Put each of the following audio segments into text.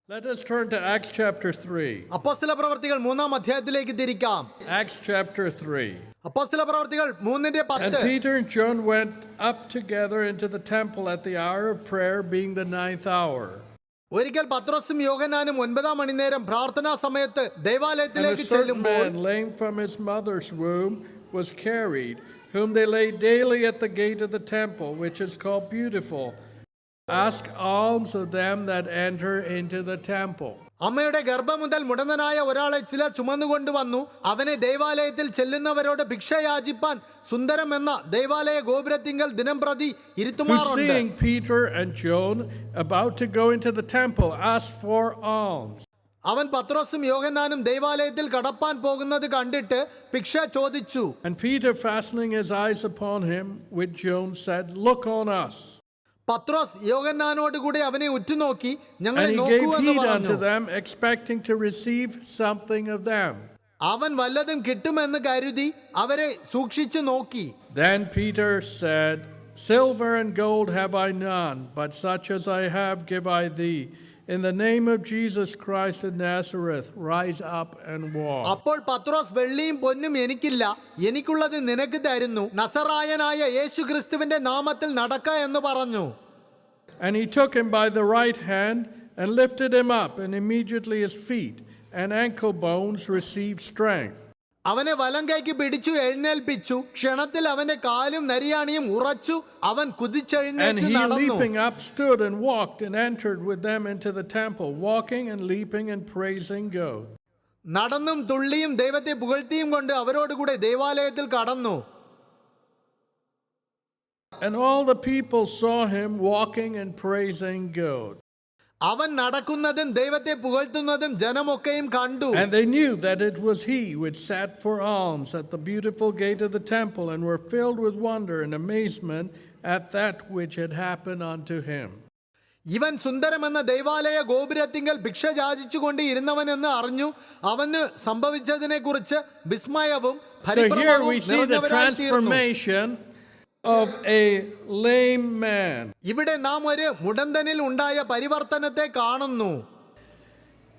Let us turn to Acts chapter 3. അപ്പോസ്തല പ്രവർത്തികൾ 3-ാം അധ്യായത്തിലേക്ക് തിരിക്കാം. Acts chapter 3. അപ്പോസ്തല പ്രവർത്തികൾ 3:10. And Peter and John went up together into the temple at the hour of prayer, being the 9th hour. ഒരിക്കൽ പത്രോസും യോഹന്നാനും 9-ാം മണിനേരം പ്രാർത്ഥനാ സമയത്ത് And ദേവാലയത്തിലേക്ക് a certain ചെല്ലുമ്പോൾ man, lame from his mother's womb, was carried, whom they laid daily at the gate of the temple, which is called Beautiful. Ask alms of them that enter into the temple. അമ്മയുടെ ഗർഭം മുതൽ മുടന്തനായ ഒരാളെ ചിലർ ചുമന്നുകൊണ്ടുവന്നു. അവനെ ദേവാലയത്തിൽ ചെല്ലുന്നവരോട് ഭിക്ഷ യാചിപ്പാൻ സുന്ദരം എന്ന ദേവാലയ ഗോപുരത്തിങ്കൽ ദിനംപ്രതി Who, ഇരുത്തുമാറുണ്ട്. seeing Peter and John about to go into the temple, asked for alms. അവൻ പത്രോസും യോഹന്നാനും ദേവാലയത്തിൽ കടപ്പാൻ പോകുന്നത് കണ്ടിട്ട് ഭിക്ഷ ചോദിച്ചു. And Peter, fastening his eyes upon him with John, said, "Look on us." പത്രോസ് യോഹന്നാനോട് കൂടി അവനെ ഉറ്റുനോക്കി ഞങ്ങളെ And he നോക്കൂ gave എന്ന് heed പറഞ്ഞു. unto them, expecting to receive something of them. അവൻ വല്ലതും കിട്ടുമെന്ന് കരുതി അവരെ സൂക്ഷിച്ചു നോക്കി. Then Peter said, "Silver and gold have I none, but such as I have give I thee. In the name of Jesus Christ of Nazareth, rise up and walk." അപ്പോൾ പത്രോസ് വെള്ളിയും പൊന്നും എനിക്കില്ല, എനിക്കുള്ളത് നിനക്ക് തരുന്നു, നസറായനായ യേശു ക്രിസ്തുവിന്റെ നാമത്തിൽ നടക്ക എന്ന് പറഞ്ഞു. And he took him by the right hand and lifted him up, and immediately his feet and ankle bones received strength. അവനെ വലം കൈക്ക് പിടിച്ചു എഴുന്നേൽപ്പിച്ചു. ക്ഷണത്തിൽ അവന്റെ കാലും നരിയാണിയും ഉറച്ചു. അവൻ And കുതിച്ചെഴുന്നേറ്റ് he, നടന്നു. leaping up, stood and walked and entered with them into the temple, walking and leaping and praising God. നടന്നും തുള്ളിയും ദൈവത്തെ പുകഴ്ത്തിയും കൊണ്ട് അവരോടുകൂടെ ദേവാലയത്തിൽ കടന്നു. And all the people saw him walking and praising God. അവൻ നടക്കുന്നതും ദൈവത്തെ പുകഴ്ത്തുന്നതും ജനമൊക്കെയും കണ്ടു. And they knew that it was he which sat for alms at the beautiful gate of the temple, and were filled with wonder and amazement at that which had happened unto him. ഇവൻ സുന്ദരമെന്ന ദൈവാലയ ഗോപുരത്തിങ്കൽ ഭിക്ഷ യാചിച്ചുകൊണ്ട് ഇരുന്നവനെന്ന് അറിഞ്ഞു. അവന് സംഭവിച്ചതിനെ കുറിച്ച് വിസ്മയവും So here പരിഭ്രമവും we see the നിറഞ്ഞവരായി തീർന്നു. transformation of a lame man. ഇവിടെ നാം ഒരു മുടന്തനിൽ ഉണ്ടായ പരിവർത്തനത്തെ കാണുന്നു.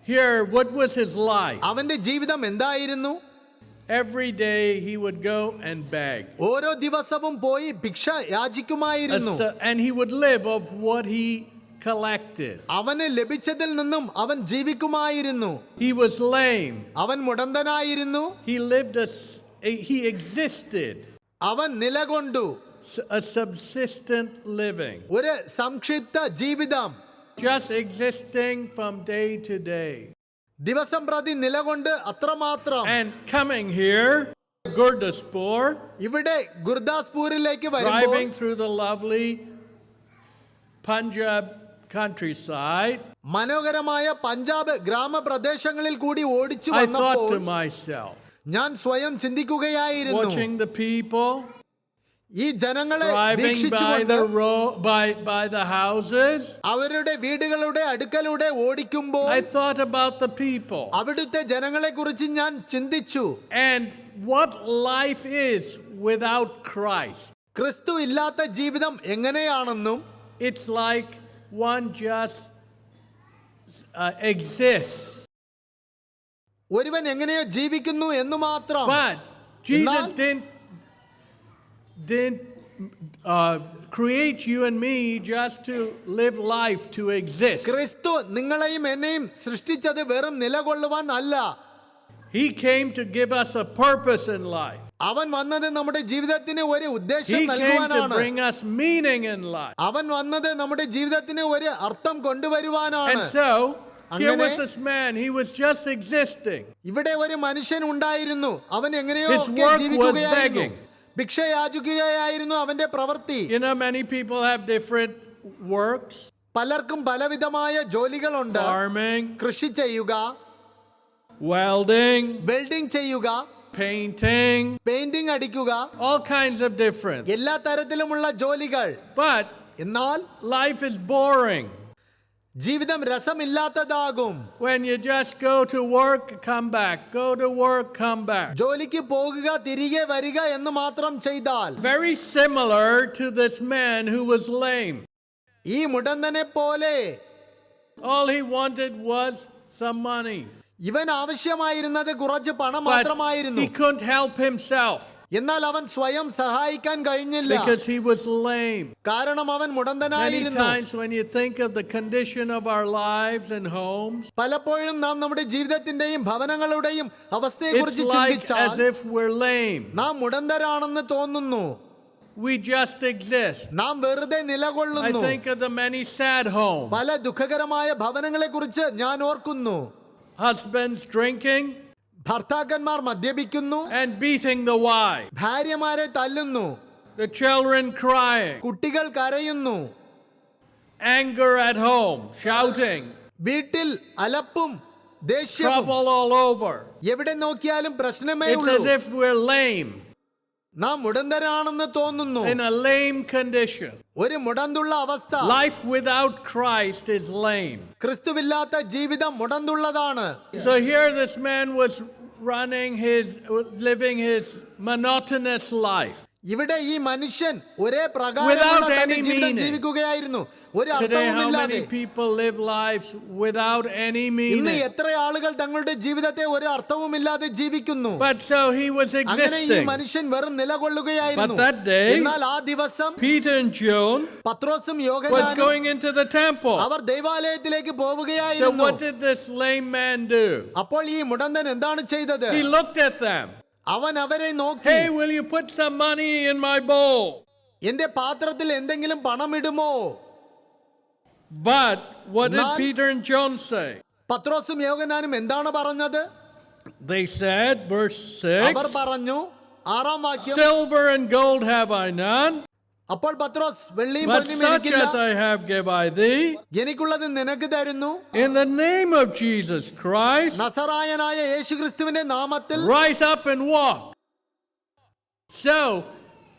Here, what was his life? അവന്റെ ജീവിതം എന്തായിരുന്നു? Every day he would go and beg. ഓരോ ദിവസവും പോയി ഭിക്ഷ യാചിക്കുമായിരുന്നു. And he would live of what he collected. അവന് ലഭിച്ചതിൽ നിന്നും അവൻ ജീവിക്കുമായിരുന്നു. He was lame. അവൻ മുടന്തനായിരുന്നു. He existed അവൻ നിലകൊണ്ടു. a subsistent living. ഒരു സംക്ഷിപ്ത ജീവിതം. Just existing from day to day. ദിവസം പ്രതി നിലകൊണ്ട് അത്രമാത്രം. And coming here, Gurdaspur, ഇവിടെ ഗുർദാസ്പൂരിലേക്ക് driving വരുമ്പോൾ through the lovely Punjab countryside, മനോഹരമായ പഞ്ചാബ് ഗ്രാമപ്രദേശങ്ങളിൽ കൂടി ഓടിച്ചു I thought വന്നപ്പോൾ to myself, ഞാൻ സ്വയം ചിന്തിക്കുകയായിരുന്നു, watching the people ഈ ജനങ്ങളെ driving by വീക്ഷിച്ചുകൊണ്ട് by the houses. അവരുടെ വീടുകളുടെ അടുക്കലൂടെ ഓടിക്കുമ്പോൾ I thought about the people അവിടുത്തെ ജനങ്ങളെ കുറിച്ച് ഞാൻ ചിന്തിച്ചു. and what life is without Christ. ക്രിസ്തു ഇല്ലാത്ത ജീവിതം എങ്ങനെയാണെന്നും It's like one just exists. ഒരുവൻ എങ്ങനെയോ ജീവിക്കുന്നു എന്ന് മാത്രം. But Jesus didn't create you and me just to live life to exist. ക്രിസ്തു നിങ്ങളെയും എന്നെയും സൃഷ്ടിച്ചത് വെറും നിലകൊള്ളുവാൻ അല്ല. He came to give us a purpose in life. അവൻ വന്നത് നമ്മുടെ ജീവിതത്തിന് ഒരു ഉദ്ദേശം He came to നൽകുവാനാണ്. bring us meaning in life. അവൻ വന്നത് നമ്മുടെ ജീവിതത്തിന് ഒരു അർത്ഥം കൊണ്ടുവരുവാനാണ്. And so here അങ്ങനെ was this man, he was just existing. ഇവിടെ ഒരു മനുഷ്യൻ ഉണ്ടായിരുന്നു. അവൻ എങ്ങനെയോ His ഒക്കെ work was ജീവിക്കുകയായിരുന്നു. begging. ഭിക്ഷ യാചിക്കുകയായിരുന്നു അവന്റെ പ്രവൃത്തി. You know, many people have different works. പലർക്കും പലവിധമായ ജോലികളുണ്ട്. Farming, കൃഷി ചെയ്യുക, welding, വെൽഡിംഗ് ചെയ്യുക, painting, പെയിന്റിംഗ് അടിക്കുക, all kinds of different. എല്ലാ തരത്തിലുമുള്ള ജോലികൾ. But എന്നാൽ life is boring ജീവിതം രസമില്ലാത്തതാകും. when you just go to work, come back, go to work, come back. ജോലിക്ക് പോകുക, തിരികെ വരിക എന്ന് മാത്രം ചെയ്താൽ. Very similar to this man who was lame. ഈ മുടന്തനെ പോലെ All he wanted was some money. ഇവൻ ആവശ്യമായിരുന്നത് കുറച്ച് പണം But മാത്രമായിരുന്നു. he couldn't help himself എന്നാൽ അവൻ സ്വയം സഹായിക്കാൻ കഴിഞ്ഞില്ല. because he was lame. കാരണം അവൻ Many മുടന്തനായിരുന്നു. times when you think of the condition of our lives and homes, പലപ്പോഴും നാം നമ്മുടെ ജീവിതത്തിന്റെയും ഭവനങ്ങളുടെയും it's അവസ്ഥയെക്കുറിച്ച് like ചിന്തിച്ചാൽ as if we're lame. നാം മുടന്തരാണെന്ന് തോന്നുന്നു. We just exist. നാം വെറുതെ I നിലകൊള്ളുന്നു. think of the many sad homes. പല ദുഃഖകരമായ ഭവനങ്ങളെ കുറിച്ച് ഞാൻ ഓർക്കുന്നു. Husbands drinking ഭർത്താക്കന്മാർ മദ്യപിക്കുന്നു, and beating the wife. ഭാര്യമാരെ തല്ലുന്നു, The children crying. കുട്ടികൾ കരയുന്നു, Anger at home, shouting. വീട്ടിൽ അലപ്പും ദേഷ്യവും, Trouble all over. എവിടെ നോക്കിയാലും പ്രശ്നമേ It's ഉള്ളൂ. as if we're lame, നാം മുടന്തരാണെന്ന് തോന്നുന്നു. in a lame condition. ഒരു മുടന്തുള്ള അവസ്ഥ. Life without Christ is lame. ക്രിസ്തുവില്ലാത്ത ജീവിതം മുടന്തുള്ളതാണ്. So here this man was living his monotonous life. ഇവിടെ ഈ മനുഷ്യൻ ഒരേ Without പ്രകാരമുള്ള തന്റെ any ജീവിതം meaning. ജീവിക്കുകയായിരുന്നു, ഒരു Today, how അർത്ഥവുമില്ലാതെ. many people live lives without any ഇന്ന് meaning? എത്ര ആളുകൾ തങ്ങളുടെ ജീവിതത്തെ ഒരു അർത്ഥവുമില്ലാതെ ജീവിക്കുന്നു. But so he was അങ്ങനെ ഈ existing. മനുഷ്യൻ വെറും നിലകൊള്ളുകയായിരുന്നു. But that day, എന്നാൽ ആ ദിവസം Peter and John പത്രോസും was യോഹന്നാനും going into the temple. Our ദൈവാലയത്തിലേക്ക് So പോവുകയായിരുന്നു. what did this lame man do? അപ്പോൾ ഈ മുടന്തൻ എന്താണ് ചെയ്തത്? He looked at them. അവൻ അവരെ നോക്കി, Hey, will you put some money in my bowl? എന്റെ പാത്രത്തിൽ എന്തെങ്കിലും പണം ഇടുമോ? But what did None. Peter and John say? പത്രോസും യോഹന്നാനും എന്താണ് പറഞ്ഞത്? They said, verse അവർ 6, പറഞ്ഞു, 6-ാം വാക്യം, Silver and gold have I none, അപ്പോൾ പത്രോസ്, വെള്ളിയും but പൊന്നും such എനിക്കില്ല, as I have give I thee. എനിക്കുള്ളത് നിനക്ക് തരുന്നു. In the name of Jesus Christ, നസറായനായ യേശുക്രിസ്തുവിന്റെ നാമത്തിൽ rise up and walk. So,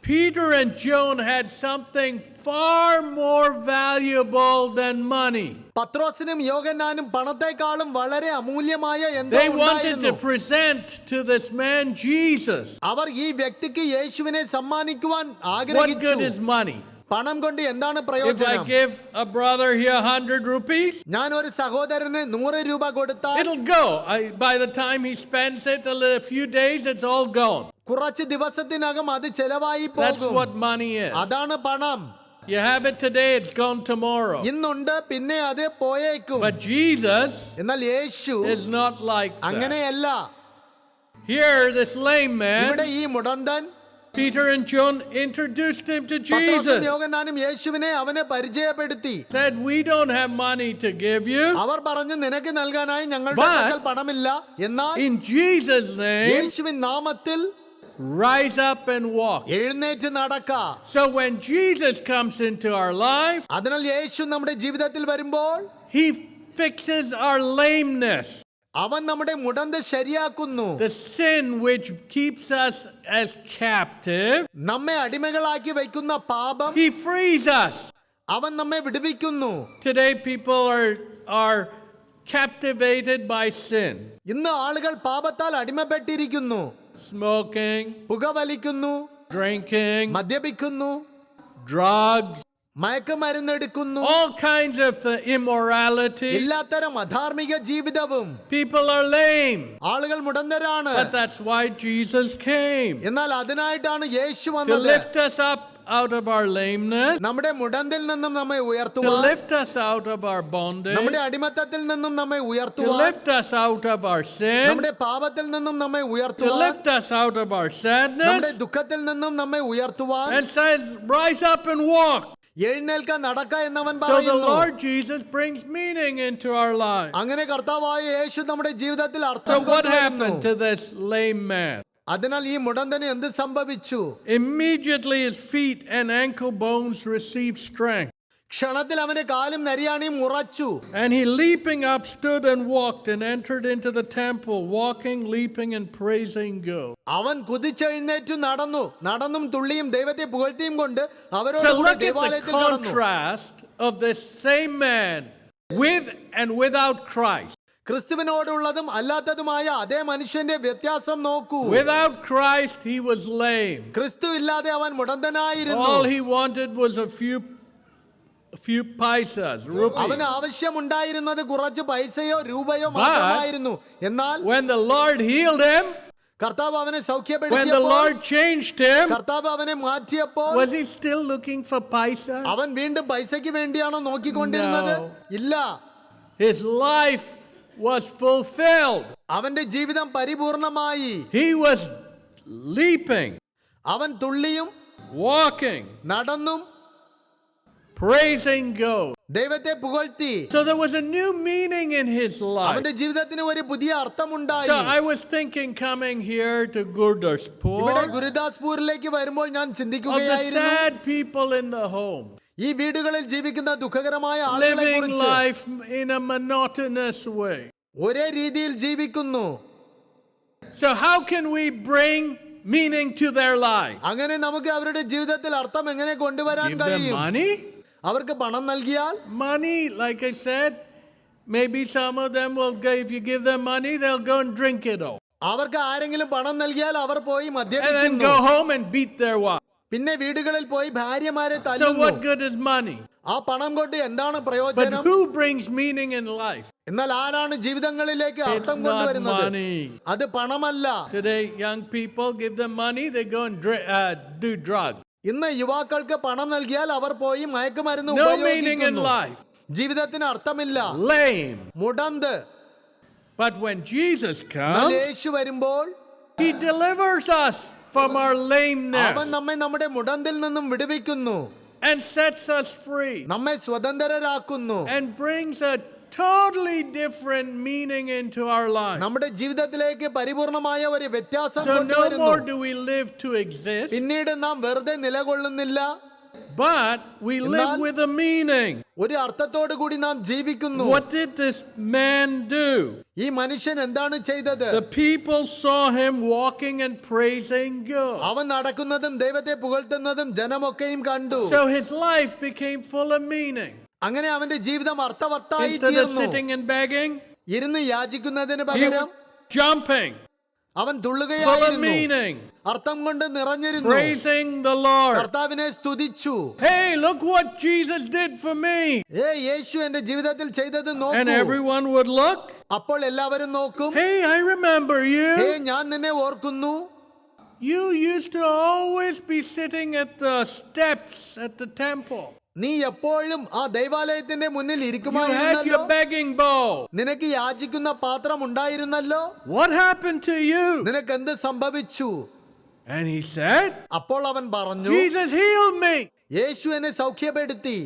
Peter and John had something far more valuable than money. പത്രോസിനും യോഹന്നാനും പണത്തെക്കാളും വളരെ അമൂല്യമായ എന്തോ They wanted ഉണ്ടായിരുന്നു. to present to this man Jesus. അവർ ഈ വ്യക്തിക്ക് യേശുവിനെ സമ്മാനിക്കുവാൻ What ആഗ്രഹിച്ചു. good is money? പണം കൊണ്ട് എന്താണ് If I പ്രയോജനം? give a brother here 100 rupees, ഞാൻ ഒരു സഹോദരന് 100 രൂപ കൊടുത്താൽ it'll go. By the time he spends it, a few days, it's all gone. കുറച്ച് ദിവസത്തിനകം അത് ചെലവായി That's പോകും. what money is. അതാണ് പണം. You have it today, it's gone tomorrow. ഇന്നുണ്ട്, പിന്നെ അത് പോയേക്കും. But Jesus എന്നാൽ യേശു is not like that. അങ്ങനെയല്ല. Here, this lame ഇവിടെ man, ഈ മുടന്തൻ Peter and John introduced him to പത്രോസും Jesus. യോഹന്നാനും യേശുവിനെ അവനെ പരിചയപ്പെടുത്തി. Said, we don't have money to give you. അവർ പറഞ്ഞു, നിനക്ക് നൽകാനായി ഞങ്ങളുടെ But പക്കൽ പണമില്ല. എന്നാൽ In Jesus' name, യേശുവിൻ നാമത്തിൽ rise up and walk. എഴുന്നേറ്റ് നടക്ക. So when Jesus comes into our life, അതിനാൽ യേശു നമ്മുടെ ജീവിതത്തിൽ വരുമ്പോൾ he fixes our lameness. അവൻ നമ്മുടെ മുടന്ത് ശരിയാക്കുന്നു. The sin which keeps us as captive, നമ്മെ അടിമകളാക്കി വയ്ക്കുന്ന പാപം he frees us. അവൻ നമ്മെ വിടുവിക്കുന്നു. Today people are captivated by sin. ഇന്ന് ആളുകൾ പാപത്താൽ അടിമപ്പെട്ടിരിക്കുന്നു. Smoking, പുകവലിക്കുന്നു, drinking, മദ്യപിക്കുന്നു, drugs, മയക്കുമരുന്നെടുക്കുന്നു, all kinds of immorality. എല്ലാത്തരം അധാർമിക ജീവിതവും. People are lame. ആളുകൾ മുടന്തരാണ്. But that's why Jesus came. എന്നാൽ അതിനായിട്ടാണ് യേശു To വന്നത്. lift us up out of our lameness, നമ്മുടെ മുടന്തിൽ നിന്നും നമ്മെ to ഉയർത്തുവാൻ, lift us out of our bondage, നമ്മുടെ അടിമത്തത്തിൽ നിന്നും നമ്മെ to ഉയർത്തുവാൻ, lift us out of our sin, നമ്മുടെ പാപത്തിൽ നിന്നും നമ്മെ to ഉയർത്തുവാൻ, lift us out of our നമ്മുടെ sadness, ദുഃഖത്തിൽ നിന്നും നമ്മെ ഉയർത്തുവാൻ, and says, rise up and walk. എഴുന്നേൽക്ക നടക്ക എന്നവൻ So the പറയുന്നു. Lord Jesus brings meaning into our lives. അങ്ങനെ കർത്താവായ യേശു നമ്മുടെ ജീവിതത്തിൽ So അർത്ഥം what കൊണ്ടുവരുന്നു. happened to this lame man? അതിനാൽ ഈ മുടന്തന് എന്ത് സംഭവിച്ചു? Immediately his feet and ankle bones received strength. ക്ഷണത്തിൽ അവന്റെ കാലും നരിയാണിയും ഉറച്ചു. And he leaping up stood and walked and entered into the temple, walking, leaping and praising God. അവൻ കുതിച്ചെഴുന്നേറ്റു നടന്നു, നടന്നും തുള്ളിയും ദൈവത്തെ പുകഴ്ത്തിയും കൊണ്ട് അവരോട് So കൂടെ look at the ദേവാലയത്തിൽ കടന്നു. contrast of this same man with and without Christ. ക്രിസ്തുവിനോടുള്ളതും അല്ലാത്തതുമായ അതേ മനുഷ്യന്റെ വ്യത്യാസം നോക്കൂ. Without Christ he was lame. ക്രിസ്തു ഇല്ലാതെ അവൻ മുടന്തനായിരുന്നു. All he wanted was a few few paisas, rupees. അവന് ആവശ്യമുണ്ടായിരുന്നത് കുറച്ച് പൈസയോ രൂപയോ മാത്രമായിരുന്നു. എന്നാൽ When the Lord healed him, കർത്താവ് അവനെ when the സൗഖ്യപ്പെടുത്തിയപ്പോൾ, Lord changed him, കർത്താവ് അവനെ മാറ്റിയപ്പോൾ was he still looking for paisas? അവൻ വീണ്ടും പൈസയ്ക്ക് വേണ്ടിയാണോ നോക്കിക്കൊണ്ടിരുന്നത്? No. ഇല്ല. His life was fulfilled. അവന്റെ ജീവിതം പരിപൂർണമായി. He was leaping, അവൻ തുള്ളിയും walking, നടന്നും praising God. ദൈവത്തെ പുകഴ്ത്തി. So there was a new meaning in his life. അവന്റെ ജീവിതത്തിന് ഒരു പുതിയ അർത്ഥമുണ്ടായി. So I was thinking coming here to Gurdaspur ഇവിടെ ഗുരുദാസ്പൂരിലേക്ക് വരുമ്പോൾ ഞാൻ of the ചിന്തിക്കുകയായിരുന്നു, sad people in the home, ഈ വീടുകളിൽ ജീവിക്കുന്ന ദുഃഖകരമായ ആളുകളെ living കുറിച്ച്. life in a monotonous way. ഒരേ രീതിയിൽ ജീവിക്കുന്നു. So how can we bring meaning to their life? അങ്ങനെ നമുക്ക് അവരുടെ ജീവിതത്തിൽ അർത്ഥം എങ്ങനെ കൊണ്ടുവരാൻ Give them കഴിയും? money? അവർക്ക് പണം നൽകിയാൽ, Money, like I said, maybe some of them will go, if you give them money, they'll go and drink it all. അവർക്ക് ആരെങ്കിലും പണം നൽകിയാൽ അവർ പോയി And then മദ്യപിക്കുന്നു. go home and beat their wife. പിന്നെ വീടുകളിൽ പോയി ഭാര്യമാരെ So തല്ലുന്നു. what good is money? ആ പണം കൊണ്ട് എന്താണ് But പ്രയോജനം? who brings meaning in life? എന്നാൽ ആരാണ് ജീവിതങ്ങളിലേക്ക് It's അർത്ഥം not കൊണ്ടുവരുന്നത്? money. അത് പണമല്ല. Today, young people give them money, they go and do drugs. ഇന്ന് യുവാക്കൾക്ക് പണം നൽകിയാൽ അവർ പോയി മയക്കുമരുന്ന് No meaning in ഉപയോഗിക്കുന്നു. life. ജീവിതത്തിന് അർത്ഥമില്ല. Lame. മുടന്ത്. But when Jesus എന്നാൽ comes, യേശു വരുമ്പോൾ he delivers us from our അവൻ lameness നമ്മെ നമ്മുടെ മുടന്തിൽ നിന്നും വിടുവിക്കുന്നു, and sets us free നമ്മെ സ്വതന്ത്രരാക്കുന്നു, and brings a totally different meaning into our life. നമ്മുടെ ജീവിതത്തിലേക്ക് പരിപൂർണമായ ഒരു വ്യത്യാസം So no കൊണ്ടുവരുന്നു. more do we live to exist, പിന്നീട് നാം വെറുതെ നിലകൊള്ളുന്നില്ല, but we live എന്നാൽ with a meaning. ഒരു അർത്ഥത്തോടു കൂടി നാം ജീവിക്കുന്നു. What did this man do? ഈ മനുഷ്യൻ എന്താണ് ചെയ്തത്? The people saw him walking and praising God. അവൻ നടക്കുന്നതും ദൈവത്തെ പുകഴ്ത്തുന്നതും ജനമൊക്കെയും കണ്ടു. So his life became full of meaning. അങ്ങനെ അവന്റെ ജീവിതം അർത്ഥവത്തായി Instead of തീർന്നു. sitting and begging, ഇരുന്ന് യാചിക്കുന്നതിന് he പകരം was jumping, അവൻ full of തുള്ളുകയായിരുന്നു. meaning, അർത്ഥം കൊണ്ട് നിറഞ്ഞിരുന്നു. praising the Lord. കർത്താവിനെ സ്തുതിച്ചു. Hey, look what Jesus did for me. യേശു എന്റെ ജീവിതത്തിൽ ചെയ്തത് And നോക്കൂ. everyone would look. അപ്പോൾ എല്ലാവരും നോക്കും. Hey, I remember you. ഞാൻ നിന്നെ ഓർക്കുന്നു. You used to always be sitting at the steps at the temple. നീ എപ്പോഴും ആ ദൈവാലയത്തിന്റെ മുന്നിൽ You had ഇരിക്കുമായിരുന്നല്ലോ. your begging bowl. നിനക്ക് യാചിക്കുന്ന പാത്രം ഉണ്ടായിരുന്നല്ലോ. What happened to you? നിനക്ക് എന്ത് സംഭവിച്ചു? And he said, അപ്പോൾ അവൻ പറഞ്ഞു, Jesus healed me. യേശു എന്നെ സൗഖ്യപ്പെടുത്തി,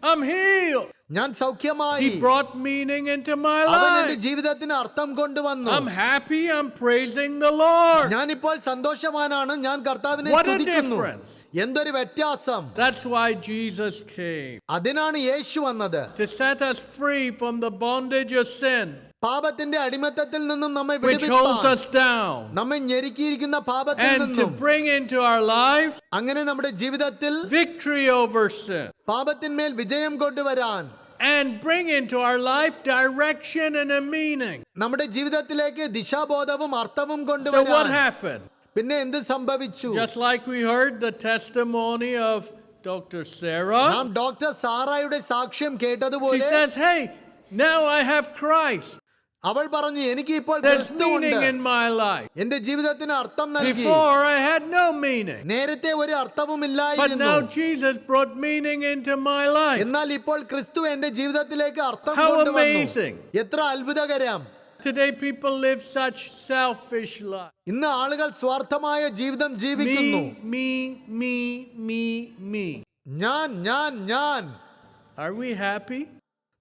I'm healed. ഞാൻ സൗഖ്യമായി. He brought meaning into my അവൻ എന്റെ life. ജീവിതത്തിന് അർത്ഥം കൊണ്ടുവന്നു. I'm happy. I'm praising the Lord. ഞാനിപ്പോൾ സന്തോഷവാനാണ്, ഞാൻ കർത്താവിനെ What a സ്തുതിക്കുന്നു. difference. എന്തൊരു വ്യത്യാസം. That's why Jesus came, അതിനാണ് യേശു വന്നത്. to set us free from the bondage of sin, പാപത്തിന്റെ അടിമത്തത്തിൽ നിന്നും നമ്മെ which holds വിടുവിപ്പാൻ, us down, നമ്മെ ഞെരുക്കിയിരിക്കുന്ന പാപത്തിൽ and to നിന്നും bring into our lives അങ്ങനെ നമ്മുടെ ജീവിതത്തിൽ victory over sin, പാപത്തിന്മേൽ വിജയം കൊണ്ടുവരാൻ, and bring into our life direction and a meaning. നമ്മുടെ ജീവിതത്തിലേക്ക് ദിശാബോധവും അർത്ഥവും So what കൊണ്ടുവരാൻ. happened? പിന്നെ എന്ത് സംഭവിച്ചു? Just like we heard the testimony of Dr. Sarah, നാം ഡോക്ടർ സാറായുടെ സാക്ഷ്യം she കേട്ടതുപോലെ says, hey, now I have Christ. അവൾ പറഞ്ഞു, എനിക്ക് ഇപ്പോൾ There's ക്രിസ്തു meaning ഉണ്ട്, in my life. എന്റെ ജീവിതത്തിന് അർത്ഥം നൽകി. Before I had no meaning. നേരത്തെ ഒരു But അർത്ഥവുമില്ലായിരുന്നു, now Jesus brought meaning into my life. എന്നാൽ ഇപ്പോൾ ക്രിസ്തു എന്റെ ജീവിതത്തിലേക്ക് അർത്ഥം How കൊണ്ടുവന്നു. amazing. എത്ര അത്ഭുതകരം. Today people live such selfish lives. ഇന്ന് ആളുകൾ സ്വാർത്ഥമായ ജീവിതം ജീവിക്കുന്നു. Me. ഞാൻ. Are we happy?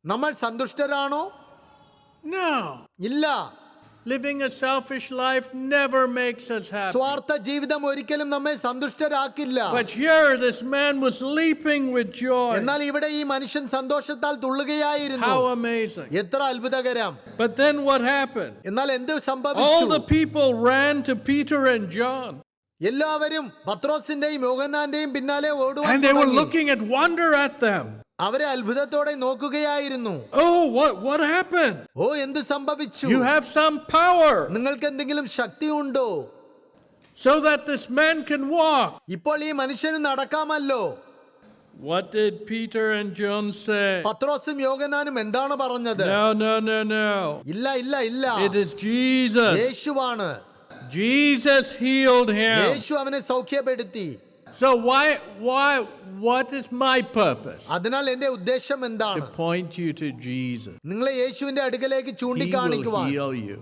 നമ്മൾ സന്തുഷ്ടരാണോ? No. ഇല്ല. Living a selfish life never makes us happy. സ്വാർത്ഥ ജീവിതം ഒരിക്കലും നമ്മെ സന്തുഷ്ടരാക്കില്ല. But here this man was leaping with joy. എന്നാൽ ഇവിടെ ഈ മനുഷ്യൻ സന്തോഷത്താൽ തുള്ളുകയായിരുന്നു. How amazing. എത്ര അത്ഭുതകരം. But then what happened? എന്നാൽ എന്ത് All സംഭവിച്ചു? the people ran to Peter and John. എല്ലാവരും പത്രോസിന്റെയും യോഹന്നാന്റെയും പിന്നാലെ ഓടുവാൻ And they were തുടങ്ങി. looking at wonder at them. അവരെ അത്ഭുതത്തോടെ നോക്കുകയായിരുന്നു. Oh, what happened? ഓ, എന്ത് സംഭവിച്ചു? You have some power നിങ്ങൾക്ക് എന്തെങ്കിലും ശക്തി ഉണ്ടോ? so that this man can walk. ഇപ്പോൾ ഈ മനുഷ്യന് നടക്കാമല്ലോ. What did Peter and John say? പത്രോസും യോഹന്നാനും എന്താണ് പറഞ്ഞത്? No. ഇല്ല ഇല്ല ഇല്ല, It is Jesus. യേശുവാണ്. Jesus healed him. യേശു അവനെ സൗഖ്യപ്പെടുത്തി. So what is my purpose? അതിനാൽ എന്റെ ഉദ്ദേശം To എന്താണ്? point you to Jesus. നിങ്ങളെ യേശുവിന്റെ അടുക്കലേക്ക് He will ചൂണ്ടിക്കാണിക്കുവാൻ. heal you.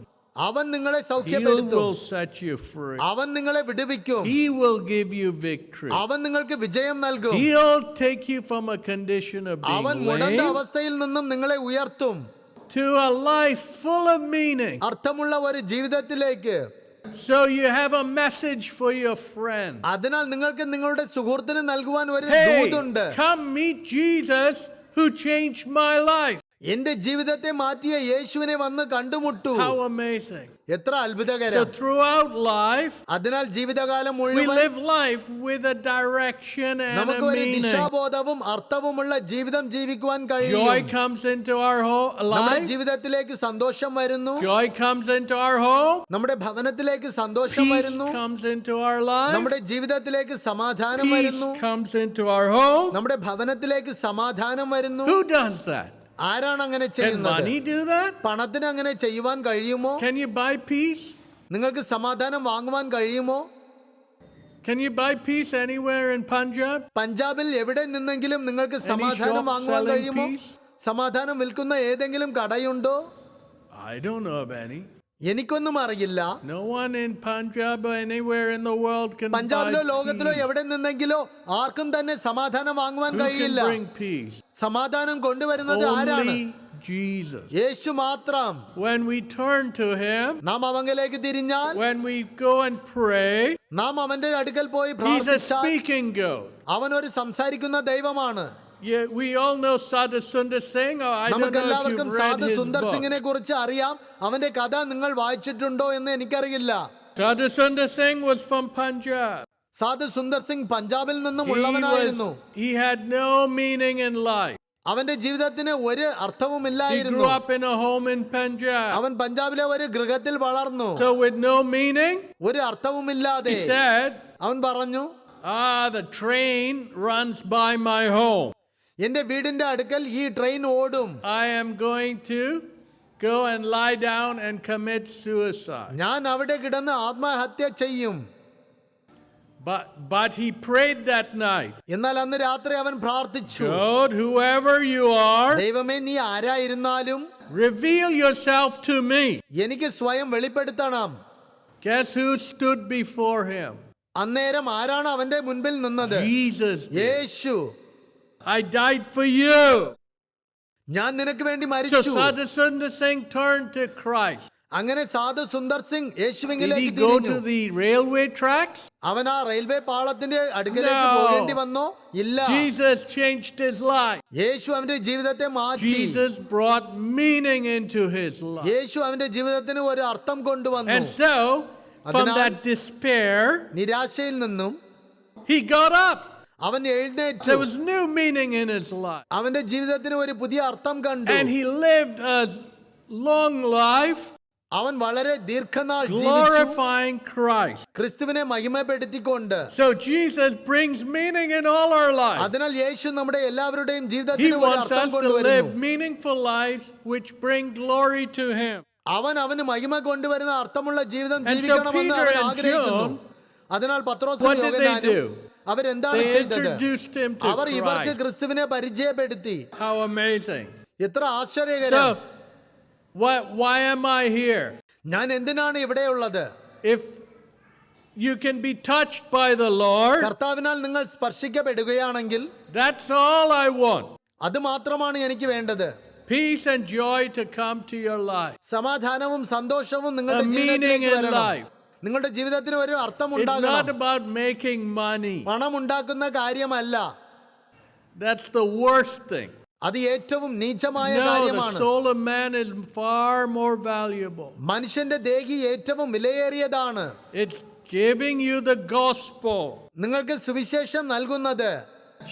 അവൻ നിങ്ങളെ He സൗഖ്യപ്പെടുത്തും. will set you free. അവൻ നിങ്ങളെ വിടുവിക്കും. He will give you victory. അവൻ നിങ്ങൾക്ക് വിജയം നൽകും. He'll take you from a condition of അവൻ being മുടന്ത lame അവസ്ഥയിൽ നിന്നും നിങ്ങളെ ഉയർത്തും. to a life full of meaning. അർത്ഥമുള്ള ഒരു ജീവിതത്തിലേക്ക്. So you have a message for your friend. അതിനാൽ നിങ്ങൾക്ക് നിങ്ങളുടെ സുഹൃത്തിന് നൽകുവാൻ ഒരു Hey, ദൂതുണ്ട്. come meet Jesus who changed my life. എന്റെ ജീവിതത്തെ മാറ്റിയ യേശുവിനെ വന്ന് കണ്ടുമുട്ടു. How amazing. എത്ര So അത്ഭുതകരം. throughout life, അതിനാൽ ജീവിതകാലം we മുഴുവൻ live life with a direction and നമുക്ക് a ഒരു meaning. ദിശാബോധവും അർത്ഥവുമുള്ള ജീവിതം ജീവിക്കുവാൻ Joy കഴിയും. comes into our നമ്മുടെ life. ജീവിതത്തിലേക്ക് സന്തോഷം വരുന്നു. Joy comes into our home. നമ്മുടെ ഭവനത്തിലേക്ക് സന്തോഷം Peace വരുന്നു. comes into our life. നമ്മുടെ ജീവിതത്തിലേക്ക് സമാധാനം Peace വരുന്നു. comes into our home. നമ്മുടെ ഭവനത്തിലേക്ക് സമാധാനം വരുന്നു. Who does that? ആരാണ് അങ്ങനെ Can ചെയ്യുന്നത്? money do that? പണത്തിന് അങ്ങനെ ചെയ്യുവാൻ കഴിയുമോ? Can you buy peace? നിങ്ങൾക്ക് സമാധാനം വാങ്ങുവാൻ കഴിയുമോ? Can you buy peace anywhere in Punjab? പഞ്ചാബിൽ എവിടെ നിന്നെങ്കിലും നിങ്ങൾക്ക് Any സമാധാനം shop വാങ്ങുവാൻ selling കഴിയുമോ? peace? സമാധാനം വിൽക്കുന്ന ഏതെങ്കിലും കടയുണ്ടോ? I don't know of any. എനിക്കൊന്നും അറിയില്ല. No one in Punjab or anywhere in the world can buy പഞ്ചാബിലോ ലോകത്തിലോ peace. എവിടെ നിന്നെങ്കിലോ ആർക്കും തന്നെ സമാധാനം വാങ്ങുവാൻ Who can കഴിയില്ല. bring peace? സമാധാനം കൊണ്ടുവരുന്നത് ആരാണ്? Only Jesus. യേശു മാത്രം. When we turn to Him, നാം അവങ്കിലേക്ക് തിരിഞ്ഞാൽ, when we go and pray, നാം അവന്റെ അടുക്കൽ പോയി He's a പ്രാർത്ഥിച്ചാൽ, speaking God. അവൻ ഒരു സംസാരിക്കുന്ന ദൈവമാണ്. Yeah, we all know Sadhu Sundar Singh. I don't know if നമുക്കെല്ലാവർക്കും you've read സാധു his സുന്ദർ book. സിംഗിനെ കുറിച്ച് അറിയാം. അവന്റെ കഥ നിങ്ങൾ വായിച്ചിട്ടുണ്ടോ എന്ന് എനിക്കറിയില്ല. Sadhu Sundar Singh was from Punjab. സാധു സുന്ദർ സിംഗ് പഞ്ചാബിൽ നിന്നും He ഉള്ളവനായിരുന്നു. had no meaning in life. അവന്റെ ജീവിതത്തിന് ഒരു He അർത്ഥവുമില്ലായിരുന്നു. grew up in a home in Punjab. അവൻ പഞ്ചാബിലെ ഒരു ഗൃഹത്തിൽ വളർന്നു. So with no meaning, ഒരു അർത്ഥവുമില്ലാതെ he said, അവൻ പറഞ്ഞു, the train runs by my home. എന്റെ വീടിന്റെ അടുക്കൽ ഈ ട്രെയിൻ ഓടും. I am going to go and lie down and commit suicide. ഞാൻ അവിടെ കിടന്ന് ആത്മഹത്യ ചെയ്യും. But he prayed that night. എന്നാൽ അന്ന് രാത്രി അവൻ പ്രാർത്ഥിച്ചു, God, whoever you are, ദൈവമേ നീ ആരായിരുന്നാലും reveal yourself to me. എനിക്ക് സ്വയം വെളിപ്പെടുത്തണം. Guess who stood before him? അന്നേരം ആരാണ് അവന്റെ മുൻപിൽ നിന്നത്? Jesus did. Yeshu. I died for you. ഞാൻ നിനക്ക് വേണ്ടി So മരിച്ചു. Sadhu Sundar Singh turned to Christ. അങ്ങനെ സാധു Sundar Singh Did he യേശുവിലേക്ക് go തിരിഞ്ഞു. to the railway tracks? അവൻ ആ റെയിൽവേ പാളത്തിന്റെ അടുക്കലേക്ക് No. പോകേണ്ടി വന്നോ? ഇല്ല. Jesus changed his life. യേശു അവന്റെ ജീവിതത്തെ മാറ്റി. Jesus brought meaning into his life. യേശു അവന്റെ ജീവിതത്തിന് ഒരു അർത്ഥം കൊണ്ടുവന്നു. And so, from അതിനാൽ that despair, നിരാശയിൽ നിന്നും he got up. അവൻ എഴുന്നേറ്റു. There was new meaning in his life. അവന്റെ ജീവിതത്തിന് ഒരു പുതിയ അർത്ഥം കണ്ടു. And he lived a long life അവൻ വളരെ ദീർഘനാൾ ജീവിച്ചു, glorifying Christ. ക്രിസ്തുവിനെ മഹിമപ്പെടുത്തിക്കൊണ്ട്. So Jesus brings meaning in all our lives. അതിനാൽ യേശു നമ്മുടെ എല്ലാവരുടെയും He ജീവിതത്തിന് ഒരു wants അർത്ഥം us to കൊണ്ടുവരുന്നു. live meaningful lives which bring glory to Him. അവന് മഹിമ കൊണ്ടുവരുന്ന അർത്ഥമുള്ള ജീവിതം And so ജീവിക്കണമെന്ന് Peter അവൻ and ആഗ്രഹിക്കുന്നു. John, അതിനാൽ പത്രോസും what did they യോഹന്നാനും do? അവരെന്താണ് They ചെയ്തത്? introduced him to അവർ ഇവർക്ക് Christ. ക്രിസ്തുവിനെ പരിചയപ്പെടുത്തി. How amazing. എത്ര ആശ്ചര്യകരം. So, why am I here? ഞാൻ എന്തിനാണ് ഇവിടെയുള്ളത്? If you can be touched by the Lord, കർത്താവിനാൽ നിങ്ങൾ സ്പർശിക്കപ്പെടുകയാണെങ്കിൽ that's all I want. അത് മാത്രമാണ് എനിക്ക് വേണ്ടത്. Peace and joy to come to your life. സമാധാനവും സന്തോഷവും A നിങ്ങളുടെ meaning ജീവിതത്തിലേക്ക് in വരണം. life. നിങ്ങളുടെ ജീവിതത്തിന് ഒരു അർത്ഥം It's not ഉണ്ടാകണം. about making money. പണം ഉണ്ടാക്കുന്ന കാര്യമല്ല. That's the worst thing. അത് ഏറ്റവും നീചമായ No, the കാര്യമാണ്. soul of man is far more valuable. മനുഷ്യന്റെ ദേഹി ഏറ്റവും വിലയേറിയതാണ്. It's giving you the gospel, നിങ്ങൾക്ക് സുവിശേഷം നൽകുന്നത്,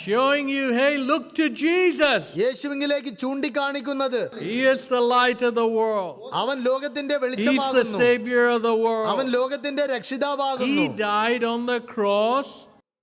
showing you, hey, look to Jesus. യേശുവിലേക്ക് ചൂണ്ടിക്കാണിക്കുന്നത്. He is the light of the world. അവൻ ലോകത്തിന്റെ He's the വെളിച്ചമാകുന്നു. savior of the അവൻ world. ലോകത്തിന്റെ രക്ഷിതാവാകുന്നു. He died on the cross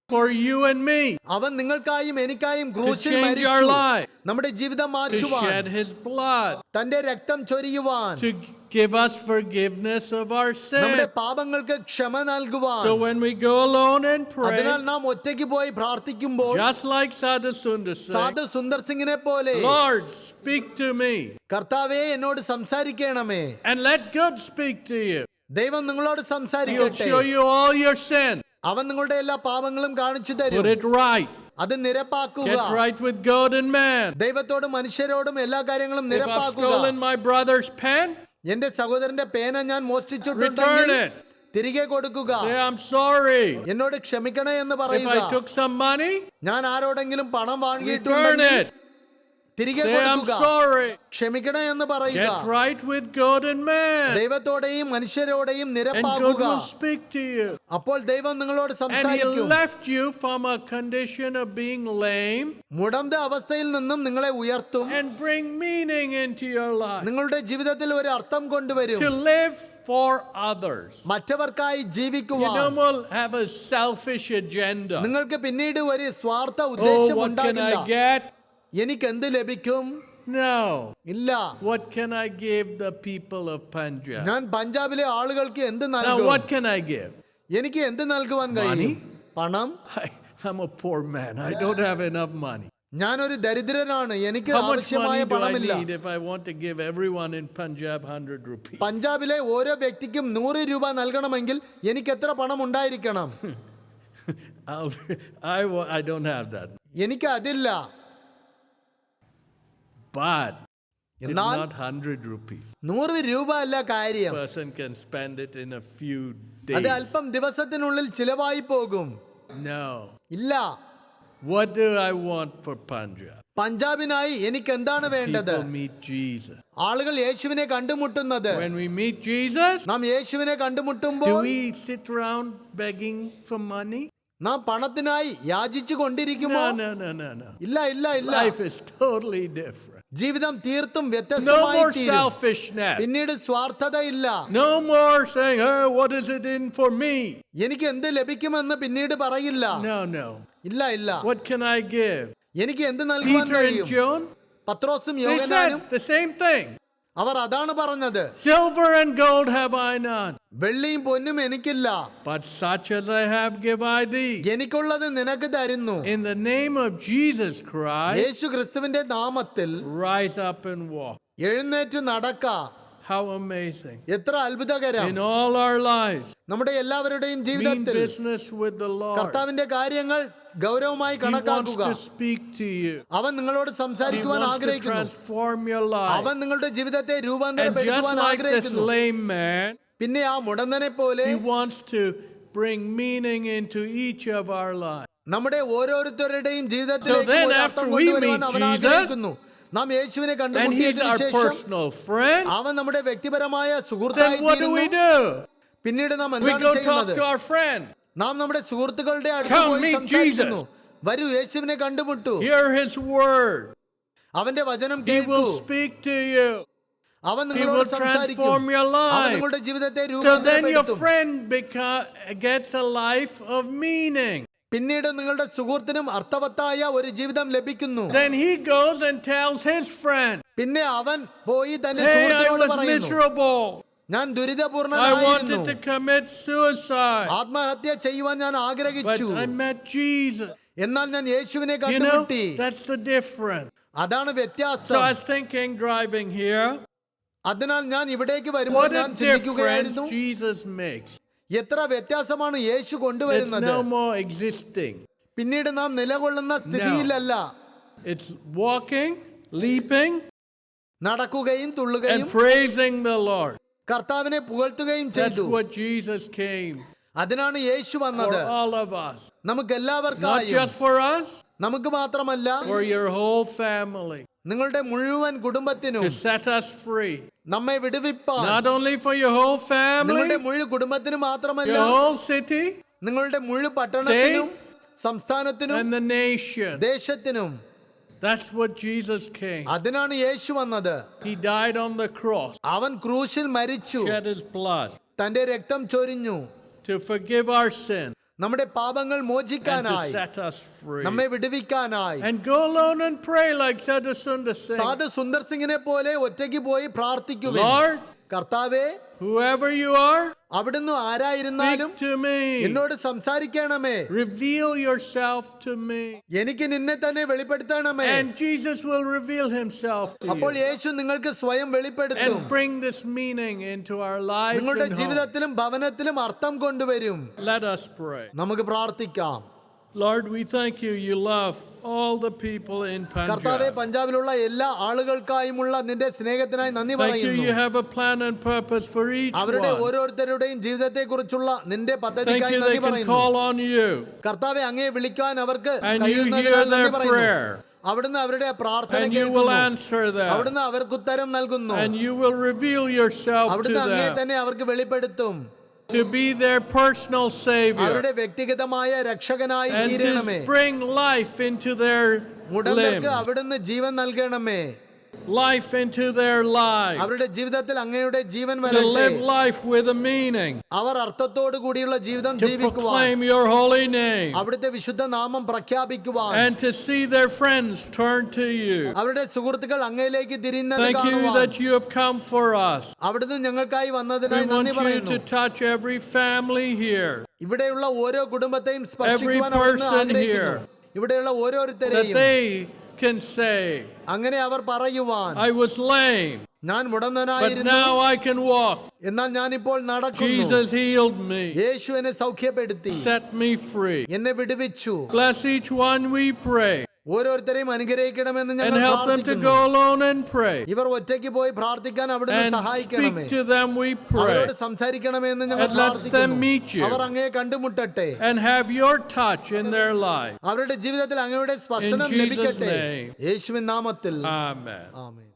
for you and me, അവൻ നിങ്ങൾക്കായും എനിക്കായും to ക്രൂശിൽ change our മരിച്ചു life, നമ്മുടെ ജീവിതം to മാറ്റുവാൻ, shed his blood, തന്റെ രക്തം ചൊരിയുവാൻ, to give us forgiveness of our നമ്മുടെ sin. പാപങ്ങൾക്ക് ക്ഷമ നൽകുവാൻ. So when we go alone and pray, അതിനാൽ നാം ഒറ്റയ്ക്ക് പോയി പ്രാർത്ഥിക്കുമ്പോൾ just like Sadhu Sundar Singh, സാധു സുന്ദർ സിംഗിനെ പോലെ, Lord, speak to me, കർത്താവേ എന്നോട് സംസാരിക്കണമേ, and let God speak to you. ദൈവം നിങ്ങളോട് He'll സംസാരിക്കട്ടെ. show you all your sin. അവൻ നിങ്ങളുടെ എല്ലാ പാപങ്ങളും കാണിച്ചു Put തരും. it right. അത് നിരപ്പാക്കുക. Get right with God and man. ദൈവത്തോടും മനുഷ്യരോടും എല്ലാ കാര്യങ്ങളും If I've നിരപ്പാക്കുക. stolen my brother's pen, എന്റെ സഹോദരന്റെ പേന ഞാൻ return മോഷ്ടിച്ചിട്ടുണ്ടെങ്കിൽ it. തിരികെ കൊടുക്കുക. Say, I'm sorry. എന്നോട് ക്ഷമിക്കണേ എന്ന് If പറയുക. I took some money, ഞാൻ ആരോടെങ്കിലും പണം return വാങ്ങിയിട്ടുണ്ടെങ്കിൽ it. തിരികെ Say, I'm കൊടുക്കുക. sorry. ക്ഷമിക്കണേ എന്ന് പറയുക. Get right with God and man. ദൈവത്തോടെയും മനുഷ്യരോടെയും And God നിരപ്പാക്കുക. will speak to you. അപ്പോൾ ദൈവം നിങ്ങളോട് And He സംസാരിക്കും. left you from a condition of being lame മുടന്ത അവസ്ഥയിൽ നിന്നും നിങ്ങളെ ഉയർത്തും. and bring meaning into your life. നിങ്ങളുടെ ജീവിതത്തിൽ ഒരു അർത്ഥം കൊണ്ടുവരും. To live for others. മറ്റവർക്കായി You ജീവിക്കുവാൻ. no more have a selfish agenda. നിങ്ങൾക്ക് പിന്നീട് ഒരു സ്വാർത്ഥ Oh, ഉദ്ദേശം what can I ഉണ്ടാകില്ല. get? എനിക്ക് എന്ത് ലഭിക്കും? No. ഇല്ല. What can I give the people of Punjab? ഞാൻ പഞ്ചാബിലെ ആളുകൾക്ക് എന്ത് Now, നൽകും? what can I give? എനിക്ക് എന്ത് നൽകുവാൻ കഴിയും? പണം. I'm a poor man. I don't have enough money. ഞാനൊരു ദരിദ്രനാണ്. എനിക്ക് How much ആവശ്യമായ money do I പണമില്ല. need if I want to give everyone in Punjab 100 rupees? പഞ്ചാബിലെ ഓരോ വ്യക്തിക്കും 100 രൂപ നൽകണമെങ്കിൽ എനിക്ക് എത്ര പണം ഉണ്ടായിരിക്കണം? I don't have that. എനിക്ക് അതില്ല. But it's എന്നാൽ not 100 rupees. 100 രൂപ അല്ല കാര്യം. Person can spend it in a few അത് days. അല്പം ദിവസത്തിനുള്ളിൽ ചിലവായി പോകും. No. ഇല്ല. What do I want for Punjab? പഞ്ചാബിനായി എനിക്ക് എന്താണ് വേണ്ടത്? People meet Jesus. ആളുകൾ യേശുവിനെ കണ്ടുമുട്ടുന്നത്. When we meet Jesus, നാം യേശുവിനെ do കണ്ടുമുട്ടുമ്പോൾ we sit around begging for money? നാം പണത്തിനായി യാചിച്ചു കൊണ്ടിരിക്കുമോ? No. ഇല്ല ഇല്ല ഇല്ല. Life is totally different. ജീവിതം തീർത്തും No വ്യത്യസ്തമായി more തീരും. selfishness. പിന്നീട് സ്വാർത്ഥതയില്ല. No more saying, oh, what is it in for me? എനിക്ക് എന്ത് ലഭിക്കുമെന്ന് പിന്നീട് പറയില്ല. No. ഇല്ല ഇല്ല. What can I give? എനിക്ക് എന്ത് നൽകുവാൻ Peter and കഴിയും? John, പത്രോസും they യോഹന്നാനും said the same thing. അവർ അതാണ് പറഞ്ഞത്. Silver and gold have I none, വെള്ളിയും പൊന്നും എനിക്കില്ല. but such as I have give I thee. എനിക്കുള്ളത് നിനക്ക് തരുന്നു. In the name of Jesus Christ, യേശു ക്രിസ്തുവിന്റെ നാമത്തിൽ rise up and walk. എഴുന്നേറ്റ് നടക്ക. How amazing. എത്ര അത്ഭുതകരം. In all our lives, നമ്മുടെ എല്ലാവരുടെയും mean ജീവിതത്തിൽ business with the Lord. കർത്താവിന്റെ കാര്യങ്ങൾ ഗൗരവമായി He wants കണക്കാക്കുക. to speak to you. അവൻ നിങ്ങളോട് He സംസാരിക്കുവാൻ wants to ആഗ്രഹിക്കുന്നു. transform your life. അവൻ നിങ്ങളുടെ ജീവിതത്തെ And just രൂപാന്തരപ്പെടുത്തുവാൻ like this ആഗ്രഹിക്കുന്നു. lame man, പിന്നെ ആ മുടന്തനെ പോലെ he wants to bring meaning into each of our lives. നമ്മുടെ ഓരോരുത്തരുടെയും So ജീവിതത്തിലേക്ക് then ഒരു after അർത്ഥം we കൊണ്ടുവരുവാൻ meet അവൻ Jesus, ആഗ്രഹിക്കുന്നു. നാം യേശുവിനെ And he's കണ്ടുമുട്ടിയതിനു our ശേഷം personal friend. അവൻ നമ്മുടെ വ്യക്തിപരമായ സുഹൃത്തായി Then what do we തീരുന്നു. do? പിന്നീട് നാം We എന്താണ് go talk ചെയ്യുന്നത്? to our friend. നാം നമ്മുടെ സുഹൃത്തുക്കളുടെ അടുത്ത് Come പോയി meet സംസാരിക്കുന്നു. വരൂ യേശുവിനെ കണ്ടുമുട്ടു. Hear his word. അവന്റെ വചനം He കേൾക്കൂ. will speak to you. അവൻ He നിങ്ങളോട് will സംസാരിക്കും. transform your അവൻ life. നിങ്ങളുടെ ജീവിതത്തെ So then your രൂപാന്തരപ്പെടുത്തും. friend gets a life of meaning. പിന്നീട് നിങ്ങളുടെ സുഹൃത്തിനും അർത്ഥവത്തായ ഒരു ജീവിതം ലഭിക്കുന്നു. Then he goes and tells his friend, പിന്നെ അവൻ പോയി തന്റെ hey, I സുഹൃത്തിനോട് was പറയുന്നു, miserable. ഞാൻ I ദുരിതപൂർണനായിരുന്നു. wanted to commit suicide. ആത്മഹത്യ ചെയ്യുവാൻ ഞാൻ But ആഗ്രഹിച്ചു. I met Jesus. എന്നാൽ ഞാൻ യേശുവിനെ You know, കണ്ടുമുട്ടി. that's the difference. അതാണ് So I വ്യത്യാസം. was thinking driving here, അതിനാൽ ഞാൻ ഇവിടേക്ക് വരുമ്പോൾ what a ഞാൻ difference ചിന്തിക്കുകയായിരുന്നു, Jesus makes. എത്ര വ്യത്യാസമാണ് യേശു It's കൊണ്ടുവരുന്നത്. no more existing. പിന്നീട് നാം നിലകൊള്ളുന്ന സ്ഥിതിയിലല്ല, It's walking, leaping, നടക്കുകയും and തുള്ളുകയും praising the Lord. കർത്താവിനെ പുകഴ്ത്തുകയും That's ചെയ്തു. what Jesus came അതിനാണ് യേശു for വന്നത്. all of us. നമുക്ക് Not എല്ലാവർക്കായും, just for us, നമുക്ക് മാത്രമല്ല, for your whole family. നിങ്ങളുടെ മുഴുവൻ കുടുംബത്തിനും To set us free. നമ്മെ വിടുവിപ്പാൻ, Not only for your whole നിങ്ങളുടെ family, മുഴു കുടുംബത്തിന് മാത്രമല്ല, your whole city, നിങ്ങളുടെ മുഴു പട്ടണത്തിനും സംസ്ഥാനത്തിനും and the nation. ദേശത്തിനും. That's what Jesus came. അതിനാണ് യേശു വന്നത്. He died on the cross, അവൻ ക്രൂശിൽ മരിച്ചു, shed his blood തന്റെ രക്തം ചൊരിഞ്ഞു, to forgive our sin, നമ്മുടെ പാപങ്ങൾ and to മോചിക്കാനായി, set us free. നമ്മെ വിടുവിക്കാനായി. And go alone and pray like Sadhu Sundar Singh. സാധു സുന്ദർ സിംഗിനെ പോലെ ഒറ്റയ്ക്ക് പോയി പ്രാർത്ഥിക്കുവിൻ. Lord, കർത്താവേ, whoever you are, അവിടുന്ന് ആരായിരുന്നാലും speak to me. എന്നോട് സംസാരിക്കണമേ. Reveal yourself to me. എനിക്ക് നിന്നെ തന്നെ വെളിപ്പെടുത്തണമേ. And Jesus will reveal himself to അപ്പോൾ you. യേശു നിങ്ങൾക്ക് സ്വയം വെളിപ്പെടുത്തും. And bring this meaning into our lives നിങ്ങളുടെ and home. ജീവിതത്തിലും ഭവനത്തിലും അർത്ഥം കൊണ്ടുവരും. Let us pray. നമുക്ക് പ്രാർത്ഥിക്കാം. Lord, we thank you. You love all the people in കർത്താവെ, Punjab. പഞ്ചാബിലുള്ള എല്ലാ ആളുകൾക്കായുമുള്ള നിന്റെ സ്നേഹത്തിനായി നന്ദി Thank you. പറയുന്നു. You have a plan and purpose for each അവരുടെ one. ഓരോരുത്തരുടെയും ജീവിതത്തെ കുറിച്ചുള്ള നിന്റെ Thank പദ്ധതിക്കായി you. They നന്ദി can പറയുന്നു. call on you. കർത്താവെ, അങ്ങയെ വിളിക്കാൻ അവർക്ക് And you കഴിയുന്നതിനാൽ hear നന്ദി their പറയുന്നു. prayer. അവിടുന്ന് അവരുടെ പ്രാർത്ഥന And you will കേൾക്കുന്നു. answer them. അവിടുന്ന് അവർക്ക് ഉത്തരം നൽകുന്നു. And you will reveal yourself to അവിടുന്ന് അങ്ങയെ them. തന്നെ അവർക്ക് വെളിപ്പെടുത്തും. To be their personal Savior. അവരുടെ വ്യക്തിഗതമായ രക്ഷകനായി And തീരണമേ. to bring life into their മുടന്തർക്ക് limbs. അവിടുന്ന് ജീവൻ നൽകണമേ. Life into their lives. അവരുടെ ജീവിതത്തിൽ അങ്ങയുടെ ജീവൻ To വരട്ടെ. live life with a meaning. അവർ അർത്ഥത്തോടു കൂടിയുള്ള ജീവിതം To ജീവിക്കുവാൻ, proclaim your holy name. അവിടുത്തെ വിശുദ്ധ നാമം പ്രഖ്യാപിക്കുവാൻ, And to see their friends turn to you. അവരുടെ സുഹൃത്തുക്കൾ അങ്ങയിലേക്ക് തിരിയുന്നത് Thank you കാണുവാൻ. that you have come for us. അവിടുന്ന് ഞങ്ങൾക്കായി We വന്നതിനായി want നന്ദി you പറയുന്നു. to touch every family here. ഇവിടെയുള്ള ഓരോ കുടുംബത്തെയും സ്പർശിക്കുവാൻ അവിടുന്ന് person ആഗ്രഹിക്കുന്നു. here. ഇവിടെയുള്ള That ഓരോരുത്തരെയും they can say, അങ്ങനെ അവർ പറയുവാൻ, I was lame, ഞാൻ but മുടന്തനായിരുന്നു, now I can walk. എന്നാൽ ഞാൻ ഇപ്പോൾ നടക്കുന്നു. Jesus healed me, യേശു എന്നെ സൗഖ്യപ്പെടുത്തി, set me free. എന്നെ വിടുവിച്ചു. Bless each one, we pray. ഓരോരുത്തരെയും അനുഗ്രഹിക്കണമെന്ന് And ഞങ്ങൾ help them to പ്രാർത്ഥിക്കുന്നു. go alone and pray. ഇവർ ഒറ്റയ്ക്ക് പോയി പ്രാർത്ഥിക്കാൻ അവിടുന്ന് And സഹായിക്കണമേ. speak to them, we pray. അവരോട് സംസാരിക്കണമെന്ന് ഞങ്ങൾ And let them പ്രാർത്ഥിക്കുന്നു. meet you. അവർ അങ്ങയെ കണ്ടുമുട്ടട്ടെ. And have your touch in their life. അവരുടെ ജീവിതത്തിൽ അങ്ങയുടെ സ്പർശനം In Jesus' ലഭിക്കട്ടെ. name. യേശുവിൻ നാമത്തിൽ Amen. ആമേൻ.